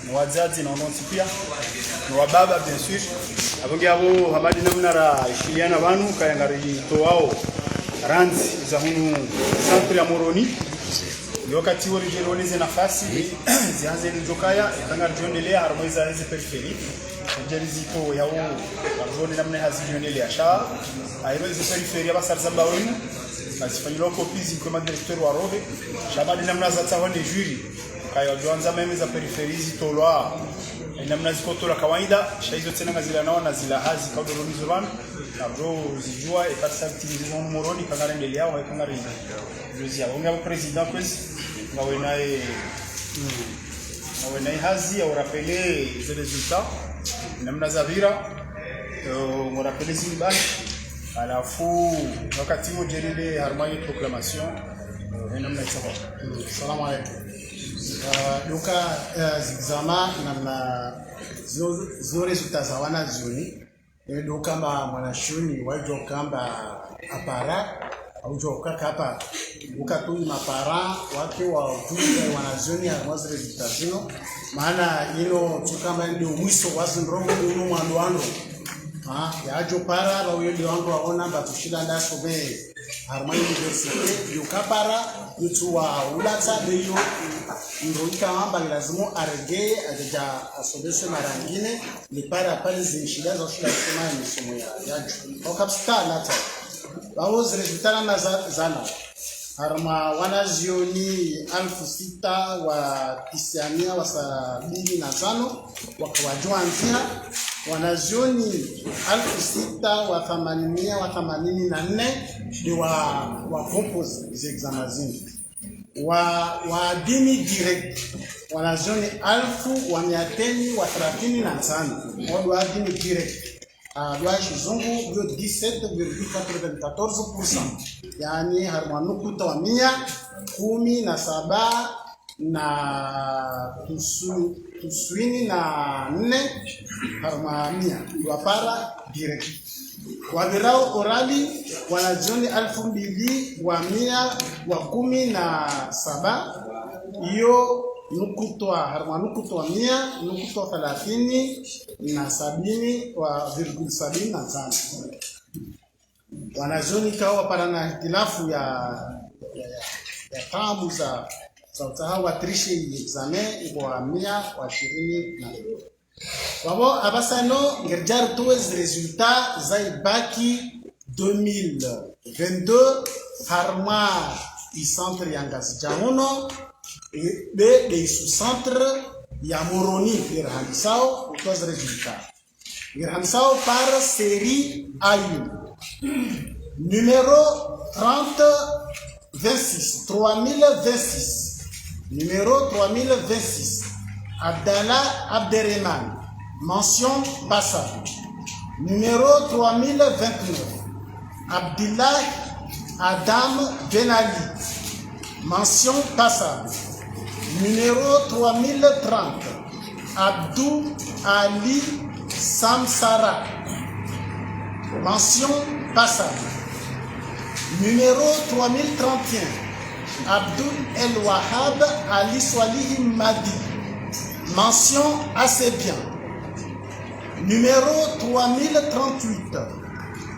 na wazazi na wanaotipia na wababa bien sûr abonge abo habadi namna ra shiliana banu kayangari toao ranzi za hunu centre ya Moroni ni wakati wa jironi zina nafasi zianze nzokaya itanga jiondelea harmoiza hizi periferi jaliziko yao baroni namna hazijiondelea sha ayo hizi periferi abasarza wenu asifanyilo kopizi kwa directeur wa robe shabadi namna za tawani jury kayo joanza meme za periferi zitolwa namna zikotola kawaida shaizo tena zila nao na zila hazi kaudoroni zobana abro zijua ekasa tilizo Moroni kangarendele yao haikangari juzia unga president kwezi ngawenae hazi au rappeler les résultats namna za vira on rappelle zibani alafu wakati mojelele harmoni proclamation namna itakuwa salamu alaykum duka zama namna zo resultats za wana zioni ndio kama mwanashuni wajo kamba apara au kaka hapa ukatuni mapara wake wa ujuzi wanazioni harmoiza resultats zino maana hilo tukamba ndio mwiso wazindrongo uno mwandwando yajo para ba wili wangu waona batushida ndasobe harmoni university yukapara mtu wa ulata ndio ndio kama lazima arege ajaja asobeshe mara nyingine ni para pale zishida za shida kama ni somo yajo okapsta lata bao resultats na zana harma wanazioni 6000 wa Kristiania wa 75 wakawajoanzia wanazioni 6000 wa 884 ndio wa compose les examens wa dini direct wanazioni 1135 wa dini direct doa shizungu ndio 17,94%, yani harmanukuta wa 117 na tuswini na 4 harmania wapara direct wabirao orali wanazioni 2117 hiyo nukutwa harmanukutwa 100 nukutwa 30 na 70 wa 0.75 wanazoni kawa para na hitilafu ya tamu za utahawa trishe examen kwa 120 wabo abasano ngerjar tuwez resultat za ibaki 2022 harma i centre ya Ngazi Jamuno de sous-centre ya Moroni Irhansao utoz resultat Irhansao par série A1 numéro 3026 numéro 3026 Abdallah Abderrahman mention passable numéro 3029 Abdullah Adam Benali mention passable numéro 3030 Abdou Ali Samsara mention passable numéro 3031 Abdul El Wahab Ali Swalihi Madi mention assez bien numéro 3038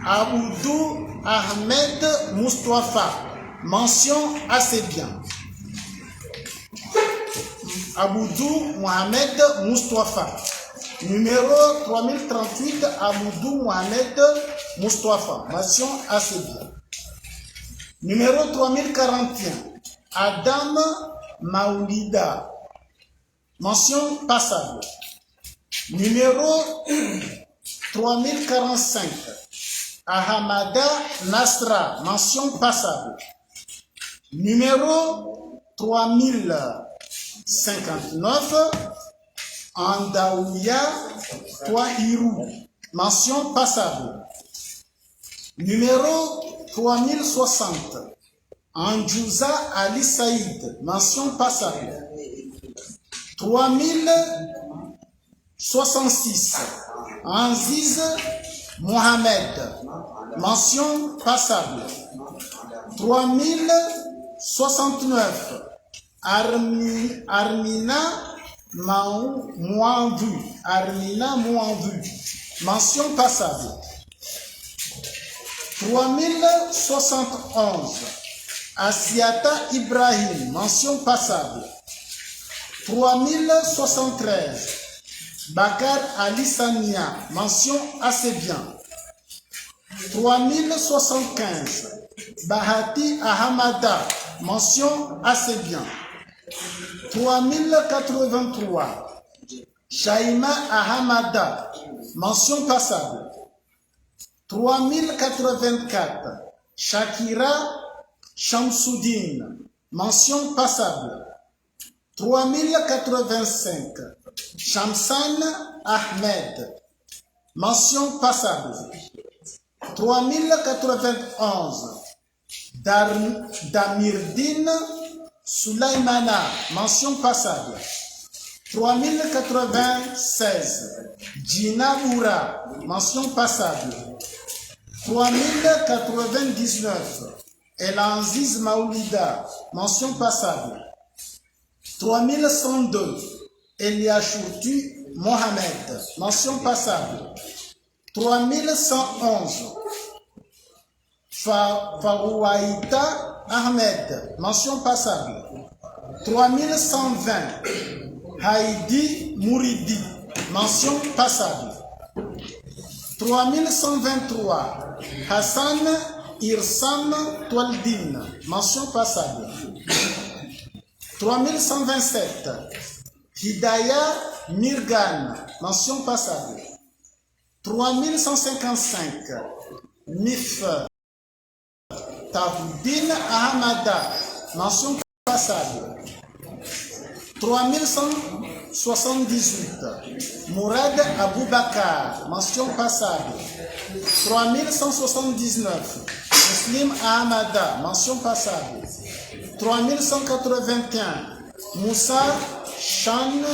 Aboudou Ahmed Mustafa mention assez bien Aboudou Mohamed Mustafa numéro 3038 Aboudou Mohamed Mustafa mention assez bien numéro 3041 Adam Maoulida mention passable numéro 3045 Ahamada Nasra mention passable numéro 3059 Andaouya Touahirou mention passable numéro 3060 Anjouza Ali Saïd mention passable 3066 Anziz Mohamed mention passable 3069 Armina Maou Mouandu, Armina Mouandu, mention passable. 3071, Asiata Ibrahim, mention passable. 3073, Bakar Ali Sania, mention assez bien. 3075, Bahati Ahamada, mention assez bien. 3083, Shaima Ahamada, mention passable. 3084, Shakira Shamsuddin, mention passable. 3085, Shamsan Ahmed, mention passable. 3091, Damirdine Sulaimana, mention passable. 3096, Gina Moura, mention passable. 3099, Elanziz Maoulida, mention passable. 3102, Eliashoutu Mohamed, mention passable. 3111, Farouaïta Ahmed, mention passable. 3120, Haïdi Mouridi, mention passable. 3123, Hassan Irsam Toaldine, mention passable. 3127, Hidaya Mirgan, mention passable. 3155, Mif Tahoudine Ahamada, mention passable. 3178, Mourad Aboubakar, mention passable. 3179, Muslim Ahamada, mention passable. 3181, Moussa Chan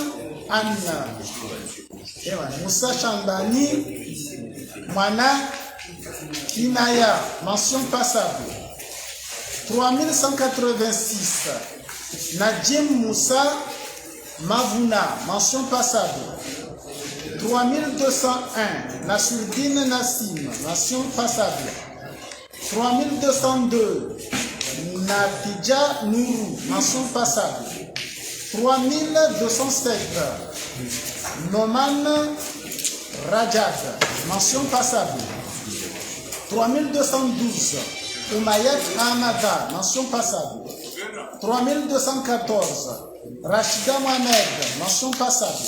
Anna, Moussa Chandani Mana Kinaya, mention passable. 3186, Nadjim Moussa Mavouna, mention passable. 3201, Nasruddin Nassim, mention passable. 3202, Natidja Nourou, mention passable. 3207, Noman Rajad, mention passable. 3212, Oumayet Ahmada, mention passable. 3214, Rachida Mohamed, mention passable.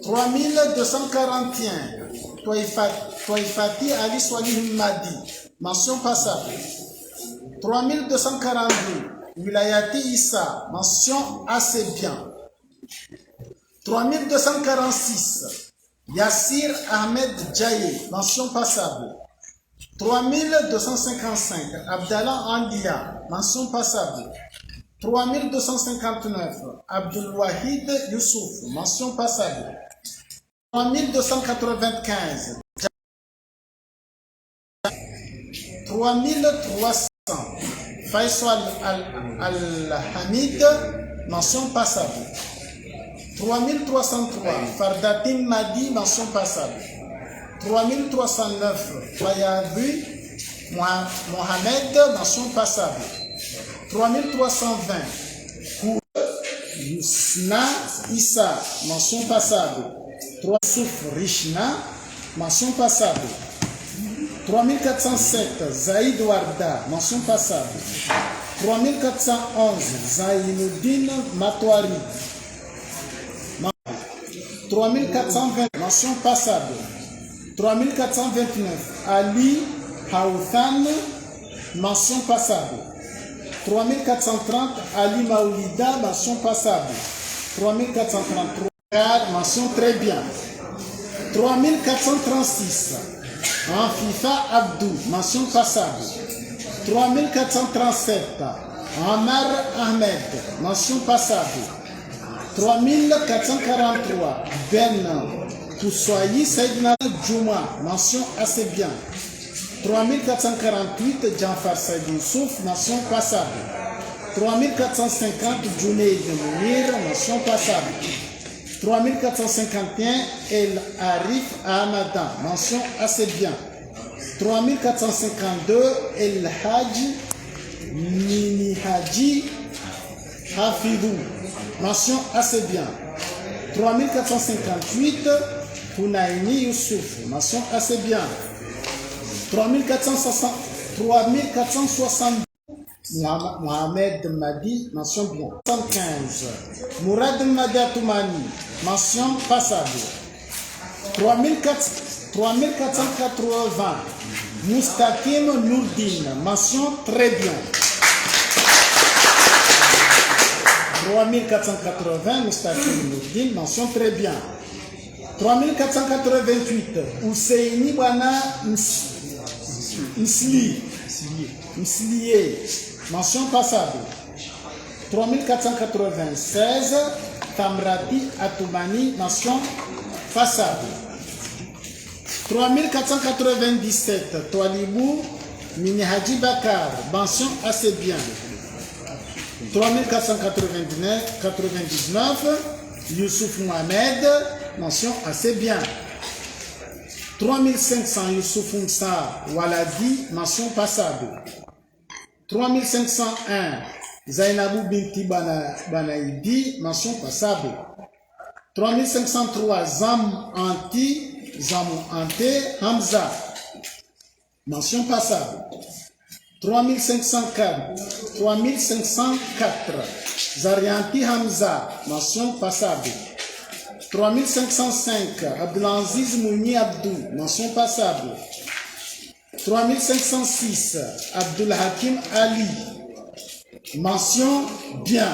3241, Toifati Ali Swalih Madi, mention passable. 3242, Wilayati Issa, mention assez bien. 3246, Yassir Ahmed Djaye, mention passable. 3255, Abdallah Andia, mention passable. 3259, Abdul Wahid Youssouf, mention passable. 3295, 3300, Faisal Al-Hamid, mention passable. 3303, Fardatin Madi, mention passable. 3309, Fayadri Mohamed, mention passable. 3320, Yusna Issa, mention passable. 3 Souf Rishna, mention passable. 3407, Zaïd Warda, mention passable. 3411, Zaïnoudine Matouari. 3420, mention passable. 3429, Ali Haouthan, mention passable. 3430, Ali Maoulida, mention passable. 3433, mention très bien. 3436, Anfifa Abdou, mention passable. 3437, Amar Ahmed, mention passable. 3443, Ben Koussoyi Saïdna Djouma, mention assez bien. 3448, Janfar Saïd Youssouf, mention passable. 3450, Djouneid Mounir, mention passable. 3451, El Arif à Hamadan, mention assez bien. 3452, El Haji Mini Haji Hafidou, mention assez bien. 3458, Hunaini Youssouf, mention assez bien. 3460, Mohamed Madi, mention bien. 115, Mourad Madiatoumani, mention passable. 3480, Moustakim Nourdine, mention très bien. 3480, Moustakim Nourdine, mention très bien. 3488, Ousseini Bana Mslié, mention passable. 3496, Tamrati Atoumani, mention passable. 3497, Toalibou Minihaji Bakar, mention assez bien. 3499, Youssouf Mohamed, mention assez bien. 3500, Youssouf Moussa Waladi, mention passable. 3501, Zainabou Binti Banaïdi, mention passable. 3503, Zamou Ante Hamza, mention passable. 3504, Zarianti Hamza, mention passable. 3505, Abdelaziz Mouni Abdou, mention passable. 3506, Abdul Hakim Ali, mention bien.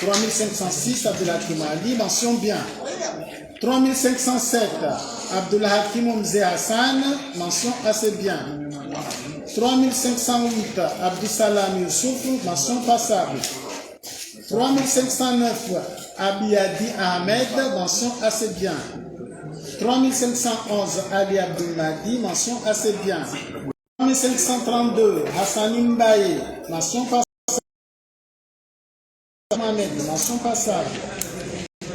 3506, Abdul Hakim Ali, mention bien. 3507, Abdul Hakim Mzé Hassan, mention assez bien. 3508, Abdou Salam Youssouf, mention passable. 3509, Abiyadi Ahmed, mention assez bien. 3511, Ali Abdul Mahdi, mention assez bien. 3532, Hassani Mbaye, mention passable. Mohamed, mention passable.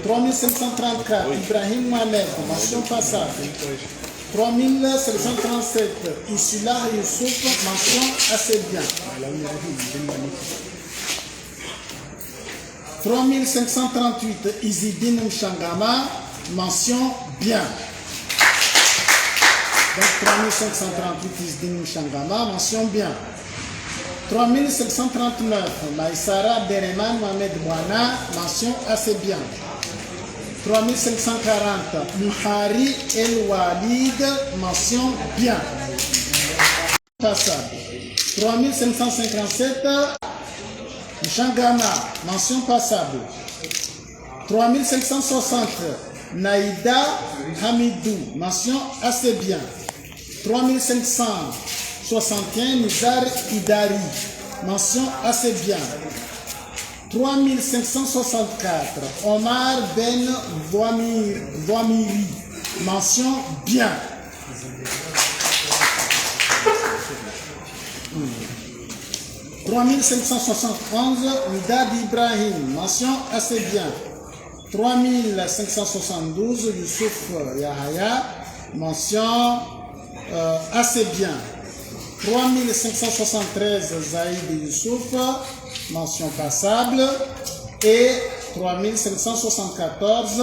3534, Ibrahim Mohamed, mention passable. 3737, Isula Youssouf, mention assez bien. 3538, Izidine Mchangama, mention bien. Donc 3538, Izidine Mchangama, mention bien. 3539, Maïsara Bereman Mohamed Bouana, mention assez bien. 3540, Mouhari El Walid, mention bien. Passable. 3557, Mchangama, mention passable. 3560, Naïda Hamidou, mention assez bien. 3561, Nizar Idari, mention assez bien. 3564, Omar Ben Douamiri, mention bien. 3571, Midad Ibrahim, mention assez bien. 3572, Youssouf Yahaya, mention assez bien. 3573, Zaïd Youssouf, mention passable. Et 3574,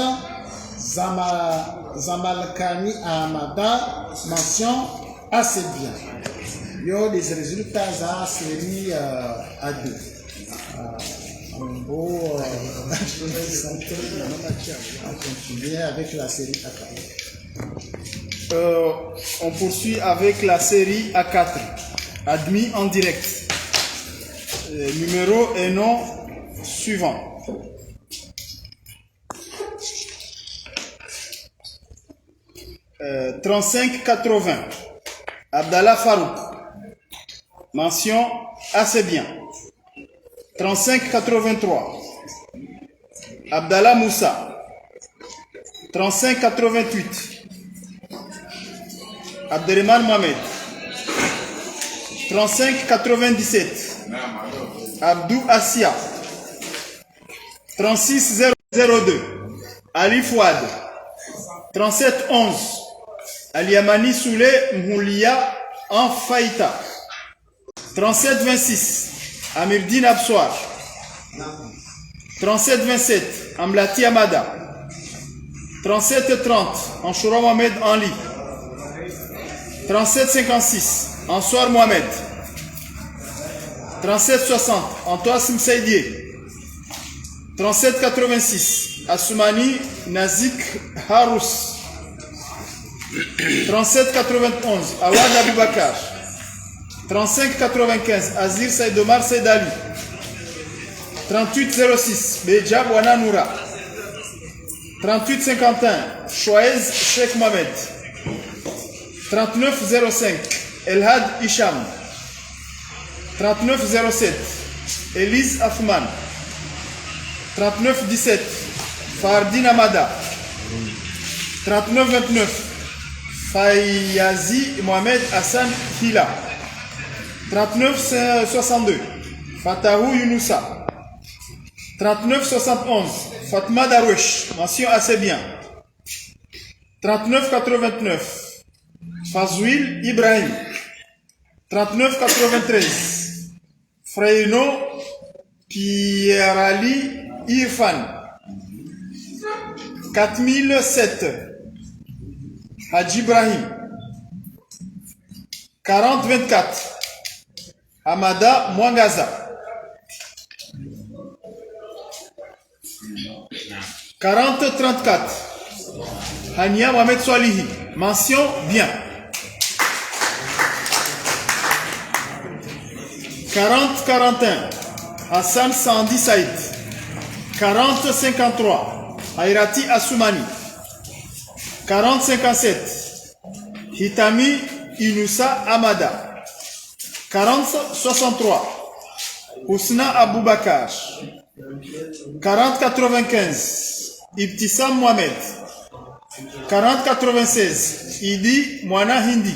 Zamalkani Ahmada, mention assez bien. Yo, les résultats de la série A2. On continue avec la série A4. On poursuit avec la série A4, admis en direct. Numéro et nom suivant. « 3580, Abdallah Farouk, mention assez bien. 3583, Abdallah Moussa. 3588, Abdelrahman Mohamed. 3597, Abdou Assia. 36-002, Ali Fouad. 37-11, Aliamani Soule Mhoulia en Faïta. 37-26, Amirdine Absoir. 37-27, Amlati Amada. 37-30, Anchoura Mohamed Anli. 37-56, Ansouar Mohamed. 37-60, Antoine Saïdier. 37-86, Assoumani Nazik Harous. 37-91, Awad Aboubakar. 35-95, Azir Saïdomar Saïdali. 38-06, Beja Bouana Noura. 38-51, Chouaez Sheikh Mohamed. 39-05, Elhad Hicham. 39-07, Elise Afman. 39-17, Fardin Amada. 39-29, Fayazi Mohamed Hassan Hila. 39-62, Fatahou Younoussa. 39-71, Fatma Darwesh, mention assez bien. 39-89, Fazouil Ibrahim. 39-93, Freyno Pierali Irfan. 4007, Hadji Ibrahim. 40-24, Hamada Mwangaza. 40-34, Hania Mohamed Swalihi. Mention bien. 40-41, Hassan Sandi Saïd. 40-53, Hairati Assoumani. 40-57, Hitami Inoussa Amada. 40-63, Ousna Aboubakar. 40-95, Ibtissam Mohamed. 40-96, Idi Mouana Hindi.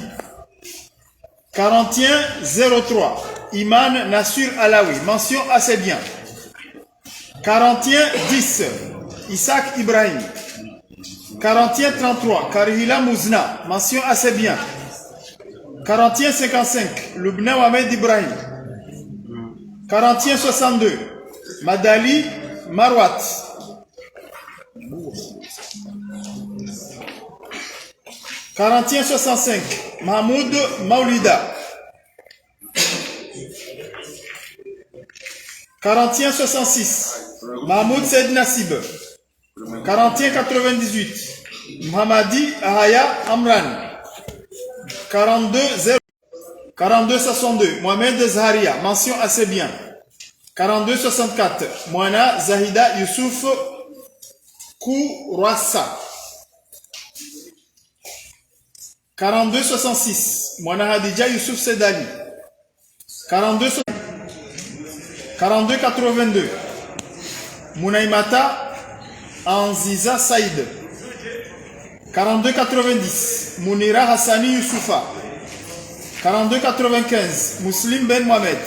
41-03, Iman Nassur Alaoui. Mention assez bien. 41-10, Isaac Ibrahim. 41-33, Karihila Mouzna. Mention assez bien. 41-55, Lubna Mohamed Ibrahim. 41-62, Madali Marwat. 41-65, Mahmoud Maoulida. 41-66, Mahmoud Said Nassib. 41-98, Mohamadi Ahaya Amran. 42-62, Mohamed Zaharia. Mention assez bien. 42-64, Moana Zahida Youssouf Kourassa. 42-66, Moana Hadija Youssouf Sedali. 42-82, Mounaimata Anziza Saïd. 42-90, Mounira Hassani Youssoufa. 42-95, Muslim Ben Mohamed.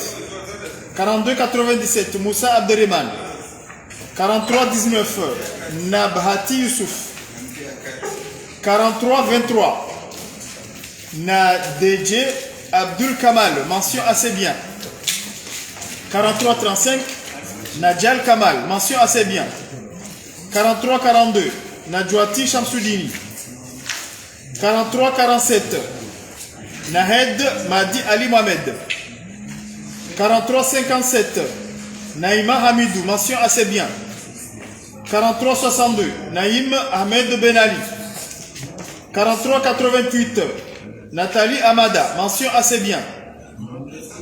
42-97, Moussa Abderrahman. 43-19, Nabhati Youssouf. 43-23, Nadedje Abdul Kamal. Mention assez bien. 43-35, Nadjal Kamal. Mention assez bien. 43-42, Nadjouati Shamsoudini. 43-47, Nahed Madi Ali Mohamed. 43-57, Naïma Hamidou. Mention assez bien. 43-62, Naïm Ahmed Ben Ali. 43-88, Nathalie Amada. Mention assez bien.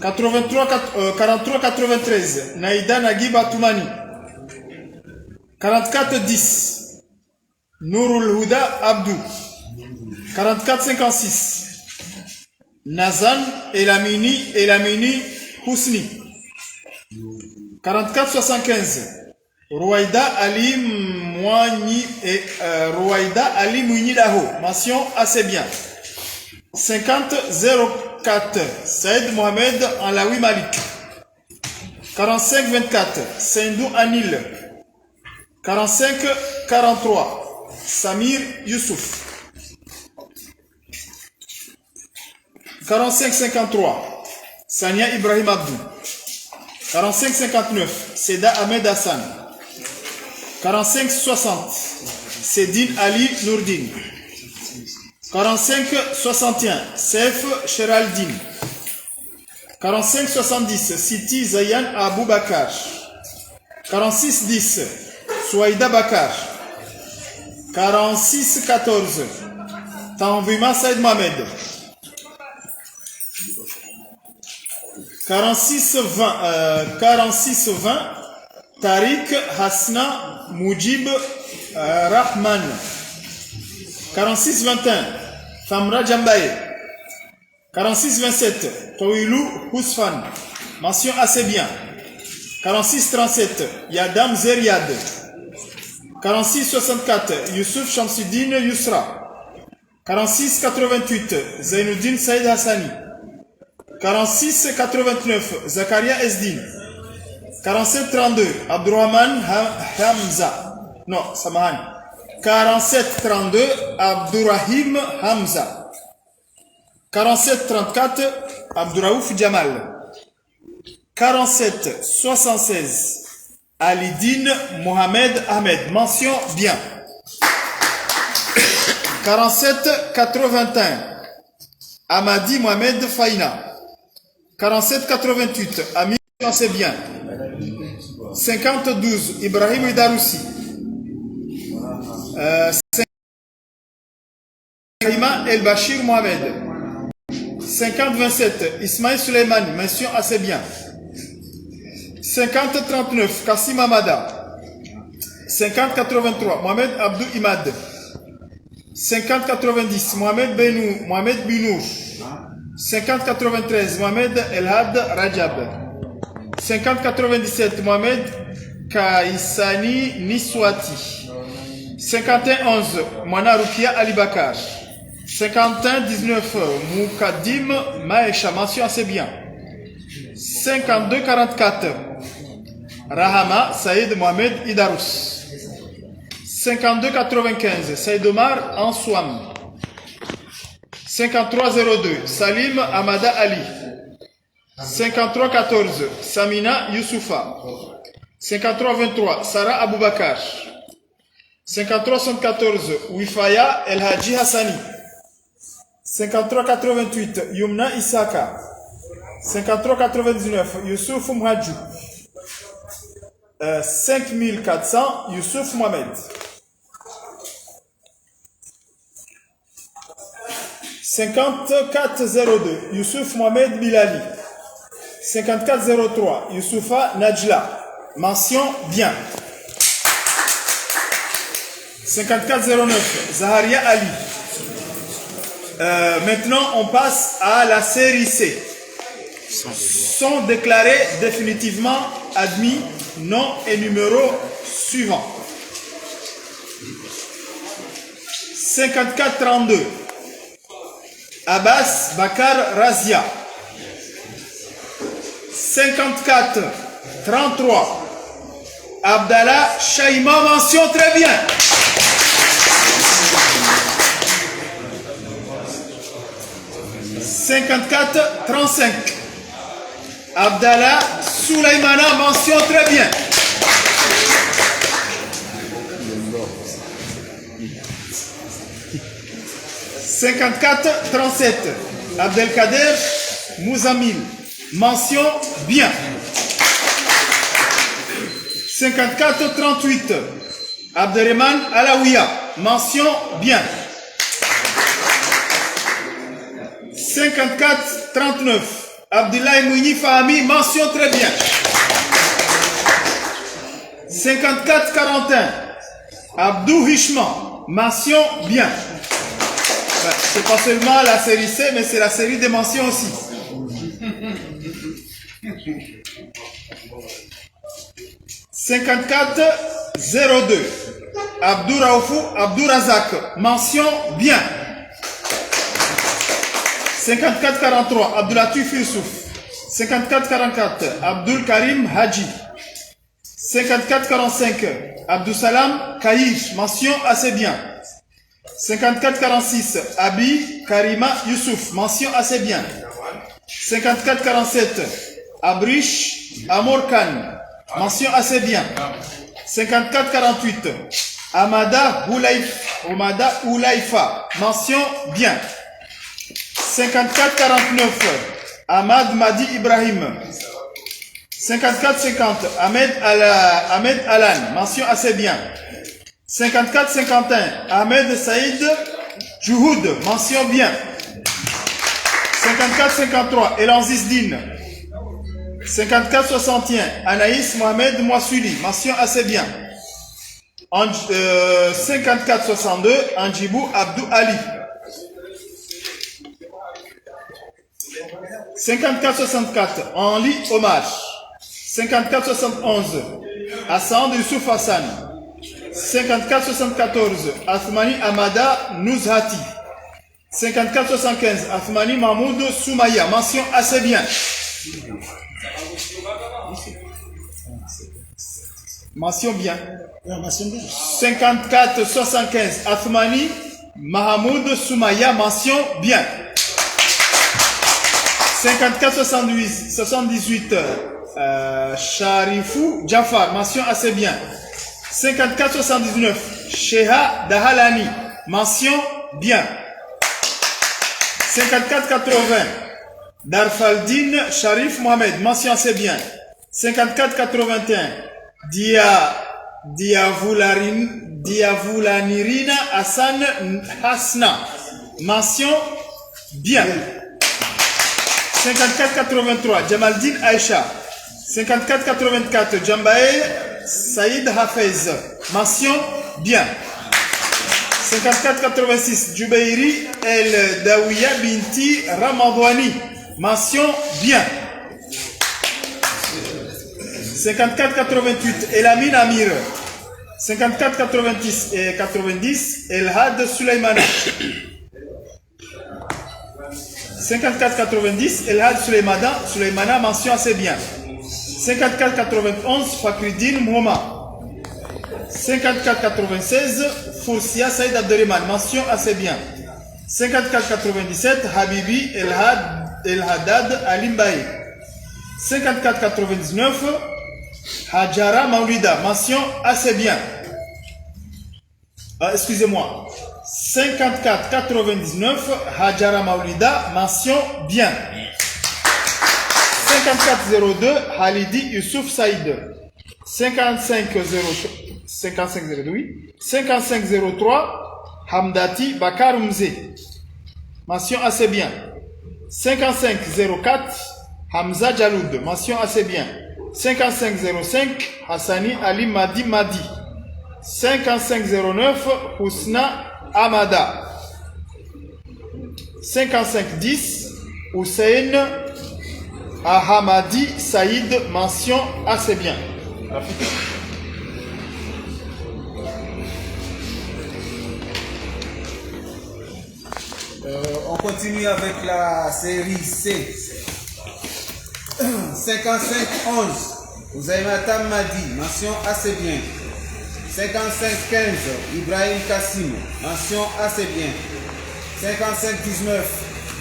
43-93, Naïda Naguib Atoumani. 44-10, Nourul Houda Abdou. 44-56, Nazan Elamini Housni. 44-75, Rouaïda Ali Mouini Daho. Mention assez bien. 50-04, Saïd Mohamed Alaoui Malik. 45-24, Sindou Anil. 45-43, Samir Youssouf. 45-53, Sania Ibrahim Abdou. 45-59, Seda Ahmed Hassan. 45-60, Sedine Ali Nourdine. 45-61, Sef Sheraldine. 45-70, Siti Zayan Abou Bakar. 46-10, Souaïda Bakar. 46-14, Tanvima Saïd Mohamed. 46-20, Tariq Hasna Moujib Rahman. 46-21, Famra Djambaye. 46-27, Tawilou Housfan. Mention assez bien. 46-37, Yadam Zeriad. 46-64, Youssouf Shamsuddin Yousra. 46-88, Zainuddin Saïd Hassani. 46-89, Zakaria Esdin. 47-32, Abdurrahman Hamza. Non, Samahan. 47-32, Abdurrahim Hamza. 47-34, Abdurraouf Djamal. 47-76, Alidine Mohamed Ahmed. Mention bien. 47-81, Amadi Mohamed Faina. 47-88, Amir, c'est bien. 50-12, Ibrahim Idaroussi. 50 El Bachir Mohamed. 50-27, Ismaël Suleimani. Mention assez bien. 50-39, Kassim Amada. 50-83, Mohamed Abdou Imad. 50-90, Mohamed Benou, Mohamed Binour. 50-93, Mohamed Elhad Rajab. 50-97, Mohamed Kaissani Niswati. 51-11, Moana Rukia Ali Bakar. 51-19, Moukadim Maesha. Mention assez bien. 52-44, Rahama Saïd Mohamed Idarous. 52-95, Saïd Omar Ansouam. 53-02, Salim Amada Ali. 53-14, Samina Youssoufa. 53-23, Sarah Aboubakar. 53-74, Wifaya El Haji Hassani. 53-88, Yumna Isaka. 53-99, Youssouf Mouhadjou. 5400, Youssouf Mohamed. 54-02, Youssouf Mohamed Bilali. 54-03, Youssoufa Najla. Mention bien. 54-09, Zaharia Ali. Maintenant, on passe à la série C. Sont déclarés définitivement admis, nom et numéro suivants. 54-32, Abbas Bakar Razia. 54-33, Abdallah Shaima. Mention très bien. 54-35, Abdallah Soulaimana. Mention très bien. 54-37, Abdelkader Mouzamil. Mention bien. 54-38, Abderrahman Alaouia. Mention bien. 54-39, Abdoulaye Mouni Fahmi. Mention très bien. 54-41, Abdou Hishman. Mention bien. C'est pas seulement la série C, mais c'est la série des mentions aussi. 54-02, Abdou Raoufou Abdou Razak. Mention bien. 54-43, Abdoulatif Youssouf. 54-44, Abdul Karim Haji. 54-45, Abdussalam Kaïch, mention assez bien. 54-46, Abi Karima Youssouf, mention assez bien. 54-47, Abrish Amour Khan, mention assez bien. 54-48, Amada Oulaifa, mention bien. 54-49, Ahmad Madi Ibrahim. 54-50, Ahmed Alan, mention assez bien. 54-51, Ahmed Saïd Jouhoud, mention bien. 54-53, Elan Zizdine. 54-61, Anaïs Mohamed Mouassouli, mention assez bien. 54-62, Anjibou Abdou Ali. 54-64, Henri Omar. 54-71, Hassan Youssouf Hassan. 54-74, Athmani Amada Nouzhati. 54-75, Athmani Mahmoud Soumaya, mention assez bien. Mention bien. 54-75, Athmani Mahmoud Soumaya, mention bien. 54-78, Sharifou Jafar, mention assez bien. 54-79, Sheha Dahalani, mention bien. 54-80, Darfaldine Sharif Mohamed, mention assez bien. 54-81, Diavoulanirina Hassan Hasna, mention bien. 54-83, Jamaldine Aïcha. 54-84, Jambae Saïd Hafez, mention bien. 54-86, Jubairi El Dawiya Binti Ramadouani, mention bien. 54-88, Elamine Amir. 54-90 et 90, Elhad Suleymana. 54-90, Elhad Suleymana, mention assez bien. 54-91, Fakridine Mouma. 54-96, Foursia Saïd Abdelrahman, mention assez bien. 54-97, Habibi El-Haddad Alimbaï. 54-99, Hajara Maulida, mention assez bien. Excusez-moi. 54-99, Hajara Maulida, mention bien. 54-02, Halidi Youssouf Saïd. 55-03, Hamdati Bakar Mze. Mention assez bien. 55-04, Hamza Jaloud. Mention assez bien. 55-05, Hassani Ali Madi Madi. 55-09, Husna Amada. 55-10, Hussein Ahamadi Saïd, mention assez bien. On continue avec la série C. 55-11, Ouzaïmata Madi, mention assez bien. 55-15, Ibrahim Kassim, mention assez bien. 55-19,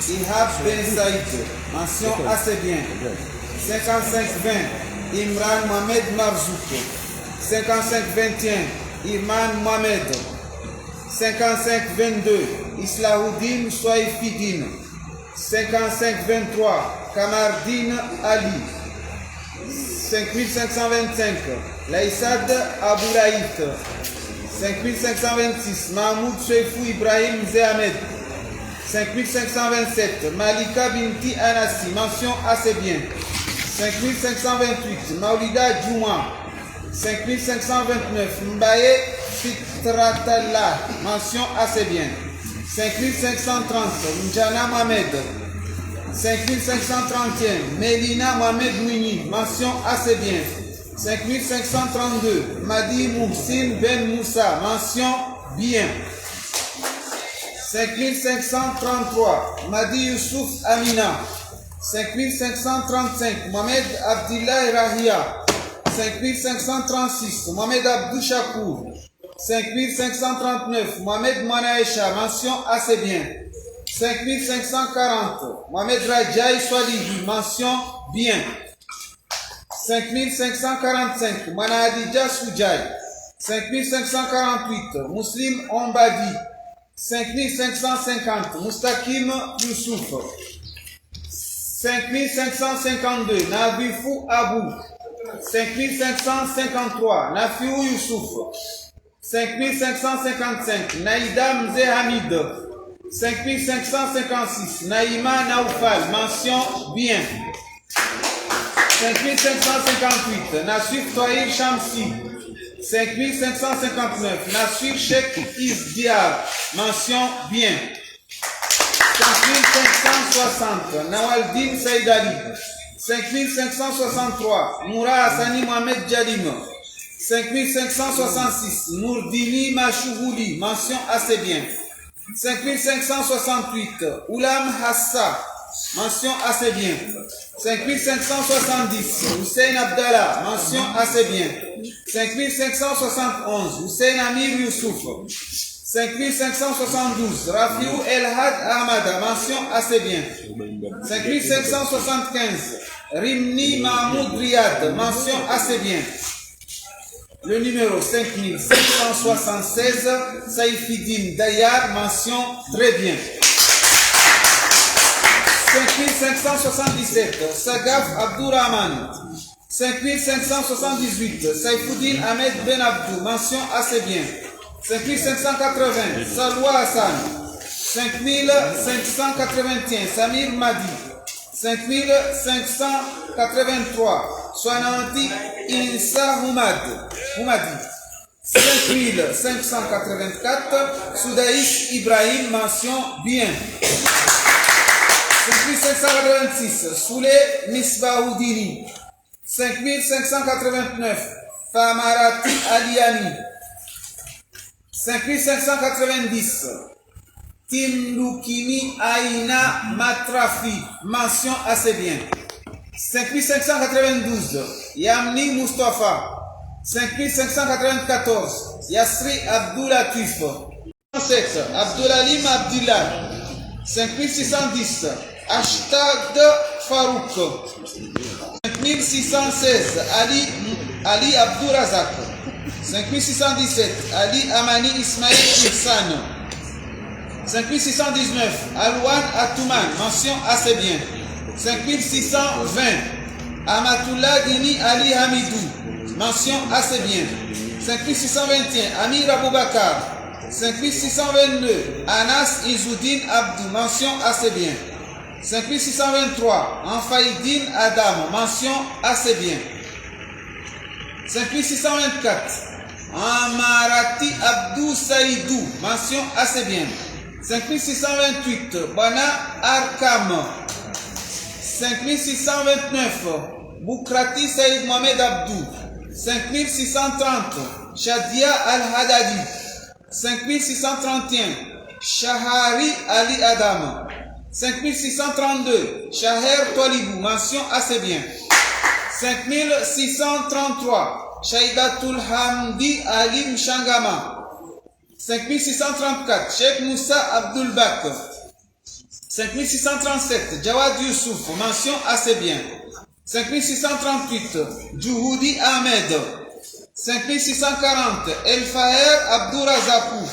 Ihab Ben Saïd, mention assez bien. 55-20, Imran Mohamed Marzouk. 55-21, Iman Mohamed. 55-22, Islahoudine Soaifidine. 55-23, Kamardine Ali. 5525, Laïsad Aboulaït. 5526, Mahmoud Seifou Ibrahim Zehamed. 5527, Malika Binti Anassi, mention assez bien. 5528, Maulida Djouma. 5529, Mbaye Fitratallah, mention assez bien. 5530, Mjana Mohamed. 5531, Mélina Mohamed Mouni, mention assez bien. 5532, Madi Mouhsin Ben Moussa, mention bien. 5533, Madi Youssouf Amina. 5535, Mohamed Abdillah Rahia. 5536, Mohamed Abdou Chakour. 5539, Mohamed Manaïcha, mention assez bien. 5540, Mohamed Radjaï Swalihi, mention bien. 5545, Manadija Soudjaï. 5548, Muslim Ombadi. 5550, Mustakim Youssouf. 5552, Nabifou Abou. 5553, Nafiou Youssouf. 5555, Naïda Mzé Hamid. 5556, Naïma Naoufal, mention bien. 5558, Nassif Tohir Chamsi. 5559, Nassif Sheikh Isdiar, mention bien. 5560, Nawaldin Saïdali. 5563, Moura Hassani Mohamed Jalim. 5566, Nourdini Machougouli, mention assez bien. 5568, Oulam Hassa, mention assez bien. 5570, Hussein Abdallah, mention assez bien. 5571, Hussein Amir Youssouf. 5572, Rafiou Elhad Ahmad, mention assez bien. 5575, Rimni Mahmoud Riyad, mention assez bien. Le numéro 5576, Saïfidine Dayar, mention très bien. 5577, Sagaf Abdourahman. 5578, Saïfoudine Ahmed Ben Abdou, mention assez bien. 5580, Salwa Hassan. 5581, Samir Madi. 5583, Swananti Insa Houmadi. 5584, Soudaïs Ibrahim, mention bien. 5586, Soulé Misbahoudini. 5589, Famarati Aliani. 5590, Timloukini Aina Matrafi, mention assez bien. 5592, Yamni Mustafa. 5594, Yasri Abdoulatif. 57, Abdoulalim Abdullah. 5610, Hashtag Farouk. 5616, Ali Abdourazak. 5617, Ali Amani Ismail Irsan. 5619, Alouane Atouman, mention assez bien. 5620, Amatullah Dini Ali Hamidou, mention assez bien. 5621, Amir Aboubakar. 5622, Anas Izoudine Abdou, mention assez bien. 5623, Anfaïdine Adam, mention assez bien. 5624, Amarati Abdou Saïdou, mention assez bien. 5628, Bana Arkam. 5629, Boukrati Saïd Mohamed Abdou. 5630, Shadia Al-Hadadi. 5631, Shahari Ali Adam. 5632, Shaher Tolibou, mention assez bien. 5633, Shaibatul Hamdi Ali Mshangama. 5634, Sheikh Moussa Abdul Bak. 5637, Jawad Youssouf, mention assez bien. 5638, Djouhoudi Ahmed. 5640, El Faher Abdourazakou.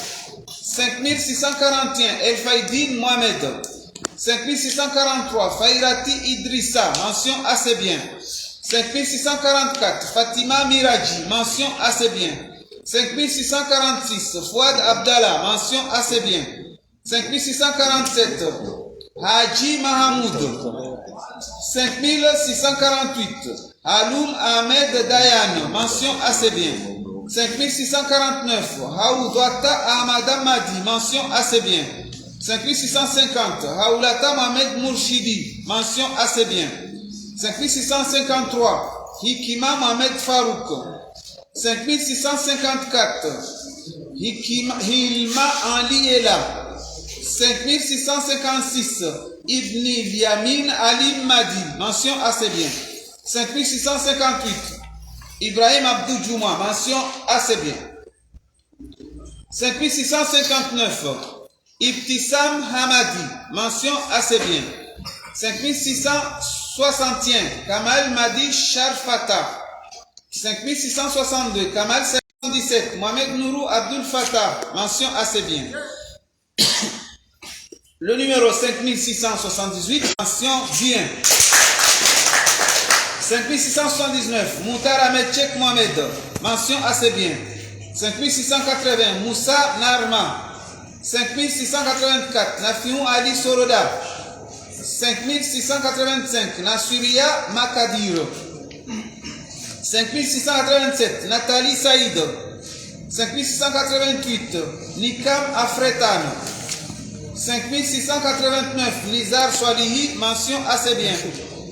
5641, El Faïdine Mohamed. 5643, Fairati Idrissa, mention assez bien. 5644, Fatima Miraji, mention assez bien. 5646, Fouad Abdallah, mention assez bien. 5647, Haji Mahamoud. 5648, Aloum Ahmed Dayan, mention assez bien. 5649, Haoudouata Ahmad Madi, mention assez bien. 5650, Haoulata Mohamed Mourchidi, mention assez bien. 5653, Hikima Mohamed Farouk. 5654, Hilma Anliela. 5656, Ibni Yamin Ali Madi, mention assez bien. 5658, Ibrahim Abdou Djouma, mention assez bien. 5659, Ibtissam Hamadi, mention assez bien. 5661, Kamal Madi Sharfata. 5662, Kamal 77, Mohamed Nourou Abdul Fattah, mention assez bien. Le numéro 5678, mention bien. 5679, Moutar Ahmed Cheikh Mohamed, mention assez bien. 5680, Moussa Narma. 5684, Nafiou Ali Soroda. 5685, Nasuria Makadir. 5687, Nathalie Saïd. 5688, Nikam Afretan. 5689, Nizar Swalihi, mention assez bien.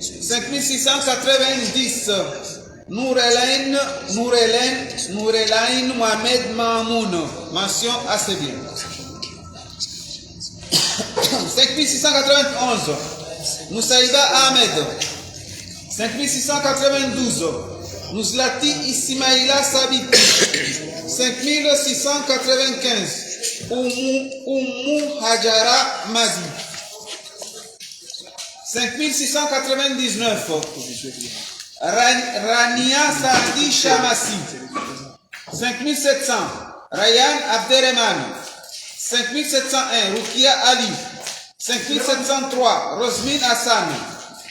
5690, Nourelaine Mohamed Mamoun, mention assez bien. 5691, Moussaïda Ahmed. 5692, Nouzlati Ismaïla Sabiti. 5695, Oumou Hajara Mazi. 5699, Rania Saadi Chamasi. 5700, Ryan Abderrahman. 5701, Rukia Ali. 5703, Rosmine Hassan.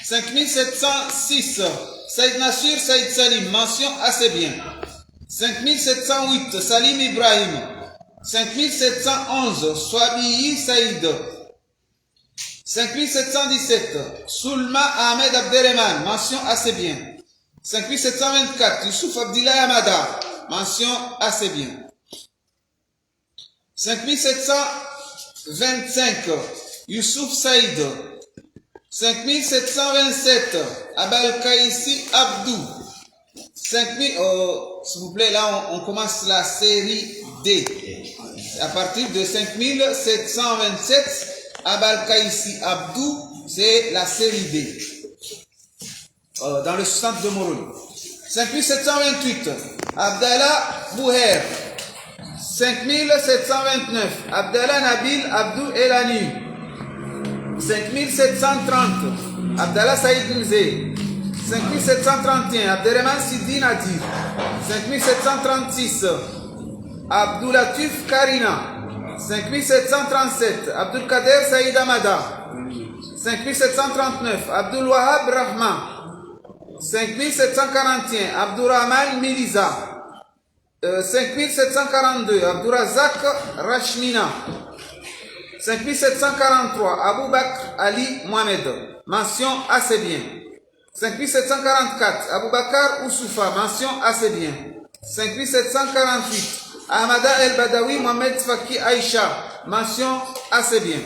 5706, Saïd Nassir Saïd Salim, mention assez bien. 5708, Salim Ibrahim. 5711, Swabiyi Saïd. 5717, Soulma Ahmed Abderrahman, mention assez bien. 5724, Youssouf Abdillah Amada, mention assez bien. 5725, Youssouf Saïd. 5727, Abel Kaïsi Abdou. 5000, s'il vous plaît, là on commence la série D. À partir de 5727, Abel Kaïsi Abdou, c'est la série D. Dans le centre de Moroni. 5728, Abdallah Bouher. 5729, Abdallah Nabil Abdou Elani. 5730, Abdallah Saïd Mzé. 5731, Abderrahman Sidi Nadir. 5736, Abdoulatif Karina. 5737, Abdul Kader Saïd Amada. 5739, Abdul Wahab Rahman. 5741, Abdurrahman Miliza. 5742, Abdurazak Rashmina. 5743, Abou Bakr Ali Mohamed, mention assez bien. 5744, Abou Bakar Oussoufa, mention assez bien. 5748, Ahmada El Badawi Mohamed Faki Aïcha, mention assez bien.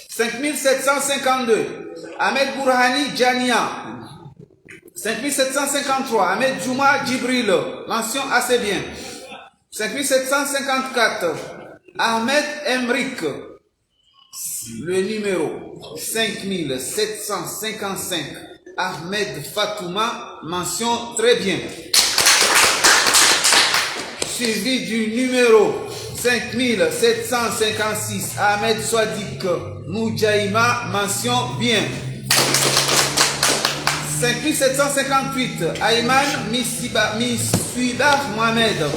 « 5752, Ahmed Bourhani Djania. 5753, Ahmed Djouma Djibril, mention assez bien. 5754, Ahmed Emrik, le numéro 5755, Ahmed Fatouma, mention très bien. Suivi du numéro 5756, Ahmed Swadik Moujaïma, mention bien. 5758, Ayman Missuibah Mohamed.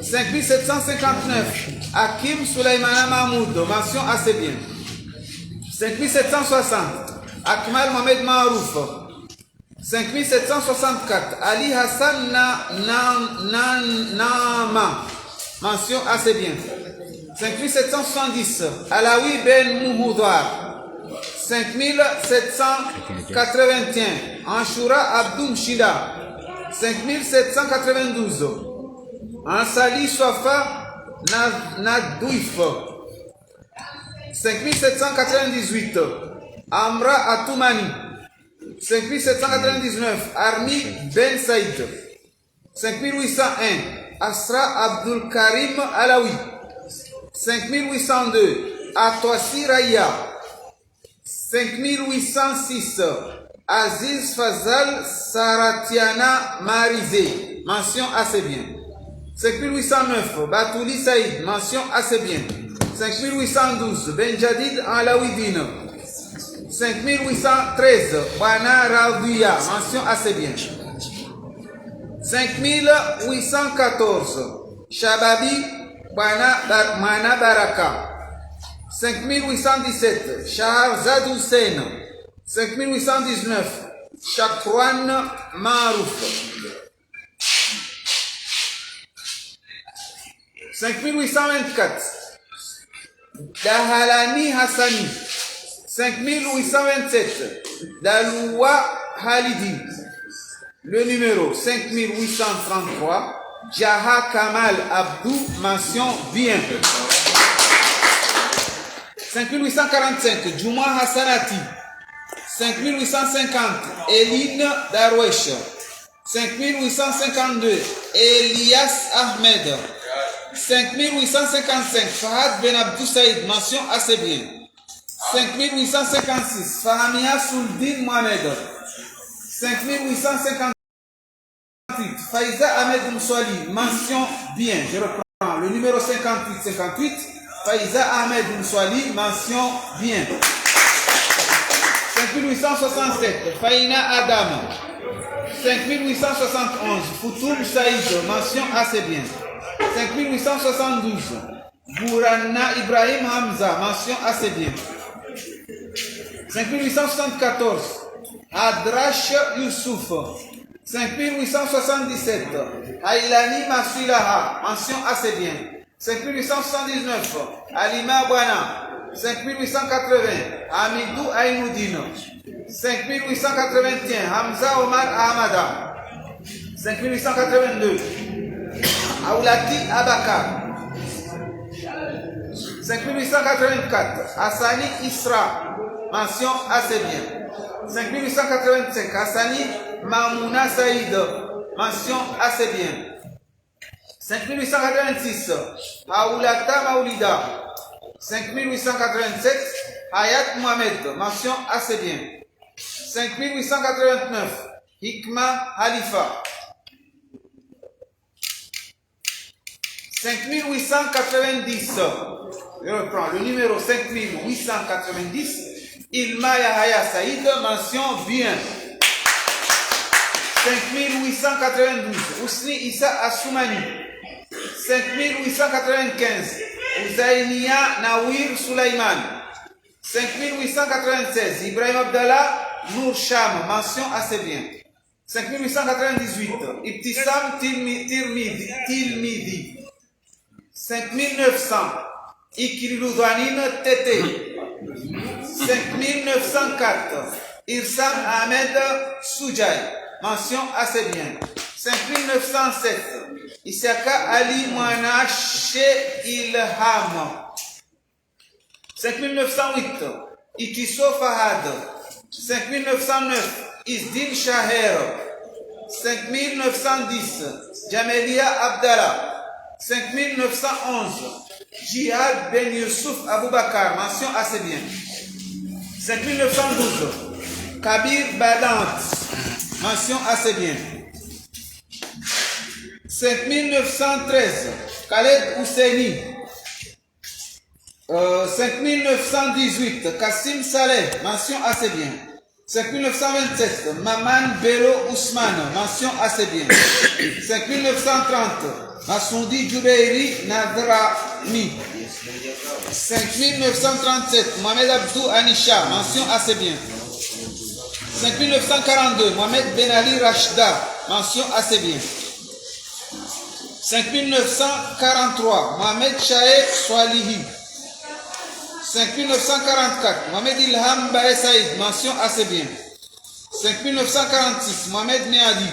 5759, Hakim Souleymana Mahmoud, mention assez bien. 5760, Akmal Mohamed Marouf. 5764, Ali Hassan Nama, mention assez bien. 5770, Alaoui Ben Mouhoudar. 5781, Anshura Abdoum Shida. 5792, Ansali Sofa Nadouif. 5798, Amra Atoumani. 5799, Armi Ben Saïd. 5801, Asra Abdul Karim Alaoui. 5802, Atwassi Raya. 5806, Aziz Fazal Saratiana Marizé, mention assez bien. 5809, Batouli Saïd, mention assez bien. 5812, Benjadid Alawidine. 5813, Bana Raoudia, mention assez bien. 5814, Shababi Mana Baraka. 5817, Shahrzad Hussein. 5819, Shakwan Marouf. 5824, Dahalani Hassani. 5827, Daloua Halidi. Le numéro 5833, Jaha Kamal Abdou, mention bien. 5845, Juma Hassanati. 5850, Eline Darwesh. 5852, Elias Ahmed. 5855, Fahad Ben Abdou Saïd, mention assez bien. 5856, Fahamia Souldin Mohamed. 5858, Faiza Ahmed Moussouali, mention bien. Je reprends le numéro 5858, Faiza Ahmed Moussouali, mention bien. 5867, Faïna Adam. 5871, Foutoum Saïd, mention assez bien. 5872, Bourana Ibrahim Hamza, mention assez bien. 5874, Adrash Youssouf. 5877, Ailani Masuilaha, mention assez bien. 5879, Alima Bwana. 5880, Amidou Aïmoudine. 5881, Hamza Omar Ahmada. 5882, Aoulati Abaka. 5884, Hassani Isra, mention assez bien. 5885, Hassani Mamouna Saïd, mention assez bien. 5886, Aoulata Maoulida. 5887, Hayat Mohamed, mention assez bien. 5889, Hikma Halifa. 5890, je reprends le numéro 5890, Ilma Yahya Saïd, mention bien. 5892, Ousni Issa Assoumani. 5895, Ouzainia Nawir Soulaiman. 5896, Ibrahim Abdallah Nour Sham, mention assez bien. 5898, Ibtissam Tilmidi. 5900, Ikiriludwanine Tete. 5904, Irsam Ahmed Soujay, mention assez bien. 5907, Isaka Ali Mouana Che Ilham. 5908, Ikiso Fahad. 5909, Isdin Shaher. 5910, Jamelia Abdallah. 5911, Jihad Ben Youssouf Aboubakar, mention assez bien. 5912, Kabir Badant, mention assez bien. 5913, Khaled Ousseini. 5918, Kassim Saleh, mention assez bien. 5927, Maman Bello Ousmane, mention assez bien. 5930, Massoudi Djoubeiri Nadrami. 5937, Mohamed Abdou Anisha, mention assez bien. 5942, Mohamed Ben Ali Rachda, mention assez bien. 5943, Mohamed Chaeh Swalihi. 5944, Mohamed Ilham Bae Saïd, mention assez bien. 5946, Mohamed Meadi.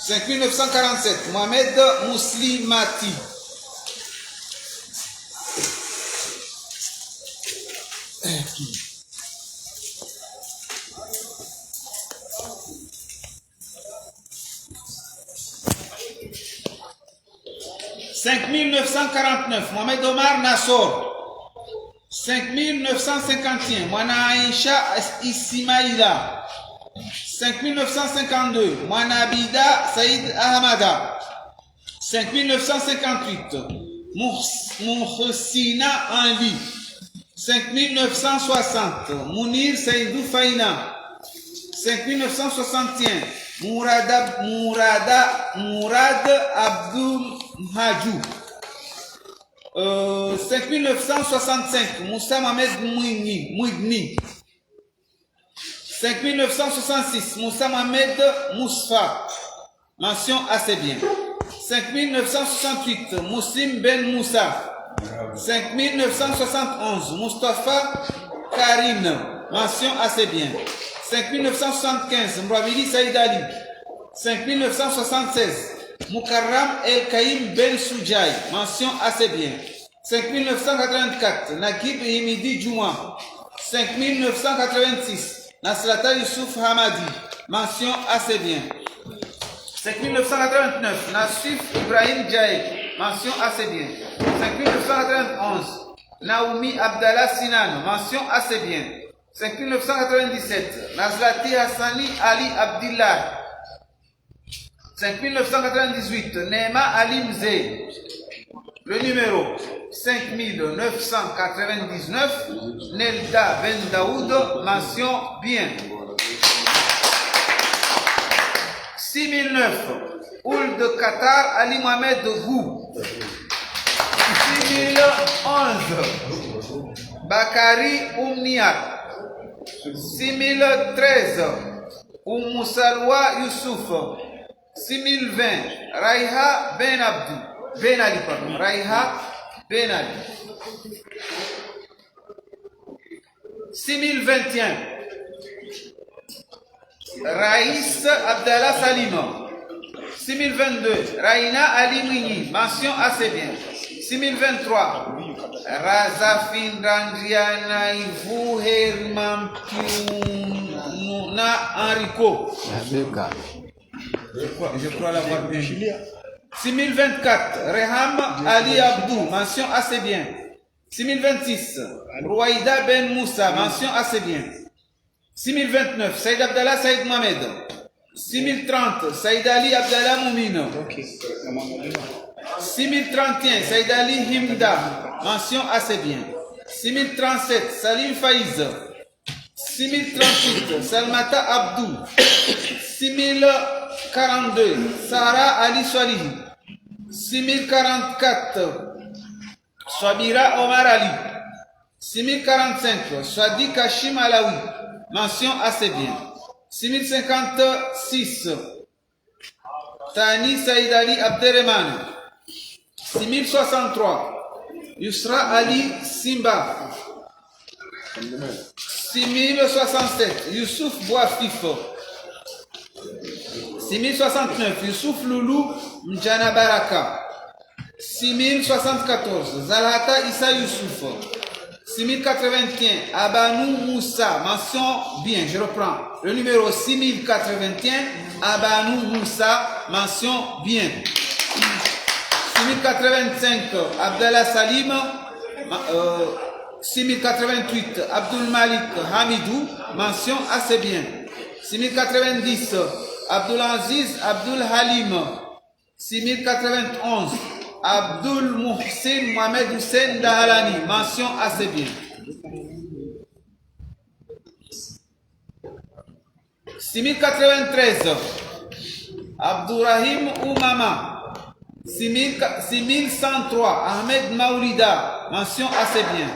5947, Mohamed Mouslimati. « 5949, Mohamed Omar Nassor. 5951, Mwana Aisha Ismaila. 5952, Mwana Abida Saïd Ahmada. 5958, Mouhsina Anli. 5960, Mounir Saïdou Faina. 5961, Mourad Abdul Mahjou. 5965, Moussa Mohamed Mouidni. 5966, Moussa Mohamed Mousfa. Mention assez bien. 5968, Moussim Ben Moussa. 5971, Mustafa Karine. Mention assez bien. 5975, Mbravili Saïd Ali. 5976, Mukarram El Kaïm Ben Soudjaï. Mention assez bien. 5984, Nakib Himidi Djouma. 5986, Nasrata Youssouf Hamadi. Mention assez bien. 5989, Nassif Ibrahim Djaï. Mention assez bien. 5991, Naoumi Abdallah Sinan. Mention assez bien. 5997, Nazlati Hassani Ali Abdillah. 5998, Neema Ali Mzee. Le numéro 5999, Nelda Ben Daoud. Mention bien. 6009, Ould de Qatar Ali Mohamed Gou. 6011, Bakari Oumniak. 6013, Moussalwa Youssouf. 6020, Raiha Ben Abdou. Ben Ali, pardon. Raiha Ben Ali. 6021, Raïs Abdallah Salima. 6022, Raina Ali Mini. Mention assez bien. 6023, Razafin Randriana Ivu Herman Piuna Enrico. Je crois l'avoir bien. 6024, Reham Ali Abdou. Mention assez bien. 6026, Rouaïda Ben Moussa. Mention assez bien. 6029, Saïd Abdallah Saïd Mohamed. 6030, Saïd Ali Abdallah Moumine. 6031, Saïd Ali Himda. Mention assez bien. 6037, Salim Faiz. 6038, Salmata Abdou. 6042, Sarah Ali Swalihi. 6044, Swabira Omar Ali. 6045, Swadi Kashim Alaoui. Mention assez bien. 6056, Tani Saïd Ali Abderrahman. 6063, Yusra Ali Simba. 6067, Youssouf Bouafif. 6069, Youssouf Loulou Mjana Baraka. 6074, Zalhata Issa Youssouf. 6081, Abanou Moussa. Mention bien, je reprends. Le numéro 6081, Abanou Moussa. Mention bien. 6085, Abdallah Salim. 6088, Abdul Malik Hamidou. Mention assez bien. 6090, Abdul Aziz Abdul Halim. 6091, Abdul Muhsin Mohamed Hussein Dahalani. Mention assez bien. 6093, Abdurrahim Oumama. 6103, Ahmed Maoulida. Mention assez bien.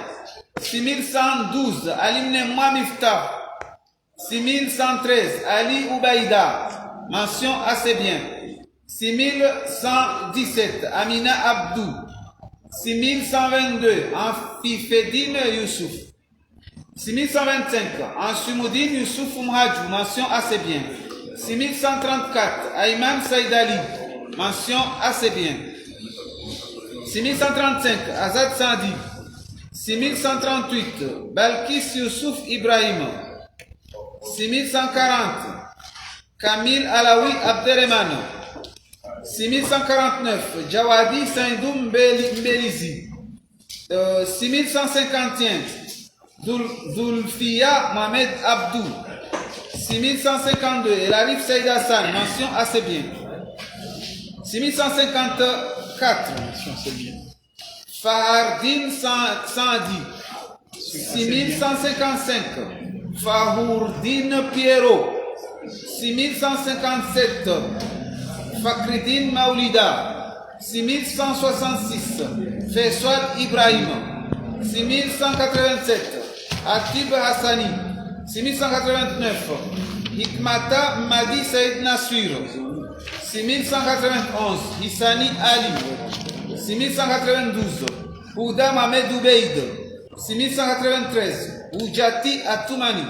6112, Alimne Mouamiftah. 6113, Ali Oubaïda. Mention assez bien. 6117, Amina Abdou. 6122, Amphifedine Youssouf. 6125, Ansumuddin Youssouf Mhadjou. Mention assez bien. 6134, Ayman Saïd Ali. Mention assez bien. 6135, Azad Sandi. 6138, Balkis Youssouf Ibrahim. 6140, Kamil Alaoui Abderrahman. 6149, Jawadi Saindoum Mbelizi. 6151, Zulfia Mohamed Abdou. 6152, El Arif Saïd Hassan, mention assez bien. 6154, Fahardin Sandi. 6155, Fahourdine Pierrot. 6157, Fakridine Maoulida. 6166, Faisal Ibrahim. 6187, Atib Hassani. 6189, Hikmata Madi Saïd Nasir. 6191, Hissani Ali. 6192, Ouda Mohamed Oubeid. 6193, Oujati Atoumani.